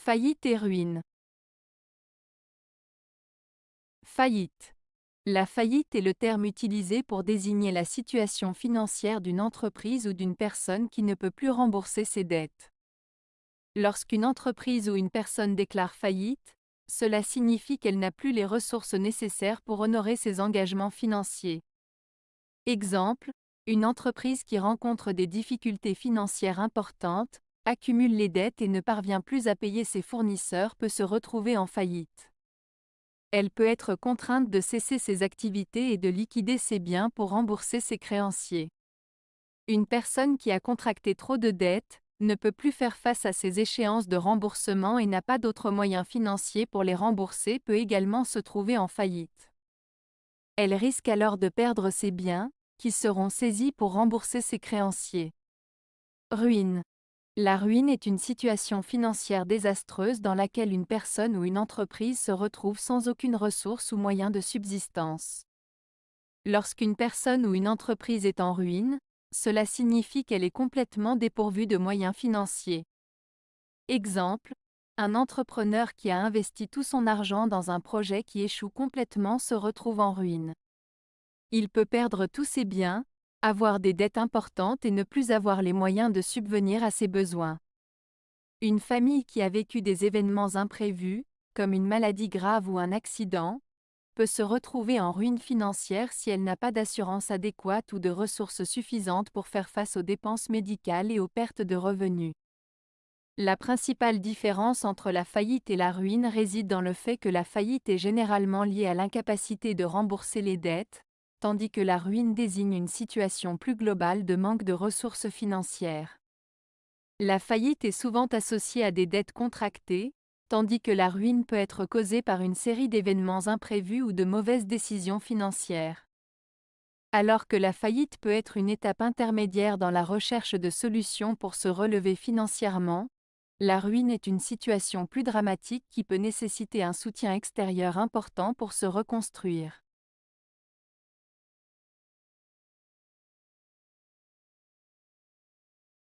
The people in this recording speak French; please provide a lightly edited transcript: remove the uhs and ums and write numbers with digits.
Faillite et ruine. Faillite. La faillite est le terme utilisé pour désigner la situation financière d'une entreprise ou d'une personne qui ne peut plus rembourser ses dettes. Lorsqu'une entreprise ou une personne déclare faillite, cela signifie qu'elle n'a plus les ressources nécessaires pour honorer ses engagements financiers. Exemple, une entreprise qui rencontre des difficultés financières importantes, accumule les dettes et ne parvient plus à payer ses fournisseurs peut se retrouver en faillite. Elle peut être contrainte de cesser ses activités et de liquider ses biens pour rembourser ses créanciers. Une personne qui a contracté trop de dettes ne peut plus faire face à ses échéances de remboursement et n'a pas d'autres moyens financiers pour les rembourser peut également se trouver en faillite. Elle risque alors de perdre ses biens, qui seront saisis pour rembourser ses créanciers. Ruine. La ruine est une situation financière désastreuse dans laquelle une personne ou une entreprise se retrouve sans aucune ressource ou moyen de subsistance. Lorsqu'une personne ou une entreprise est en ruine, cela signifie qu'elle est complètement dépourvue de moyens financiers. Exemple, un entrepreneur qui a investi tout son argent dans un projet qui échoue complètement se retrouve en ruine. Il peut perdre tous ses biens, avoir des dettes importantes et ne plus avoir les moyens de subvenir à ses besoins. Une famille qui a vécu des événements imprévus, comme une maladie grave ou un accident, peut se retrouver en ruine financière si elle n'a pas d'assurance adéquate ou de ressources suffisantes pour faire face aux dépenses médicales et aux pertes de revenus. La principale différence entre la faillite et la ruine réside dans le fait que la faillite est généralement liée à l'incapacité de rembourser les dettes, tandis que la ruine désigne une situation plus globale de manque de ressources financières. La faillite est souvent associée à des dettes contractées, tandis que la ruine peut être causée par une série d'événements imprévus ou de mauvaises décisions financières. Alors que la faillite peut être une étape intermédiaire dans la recherche de solutions pour se relever financièrement, la ruine est une situation plus dramatique qui peut nécessiter un soutien extérieur important pour se reconstruire.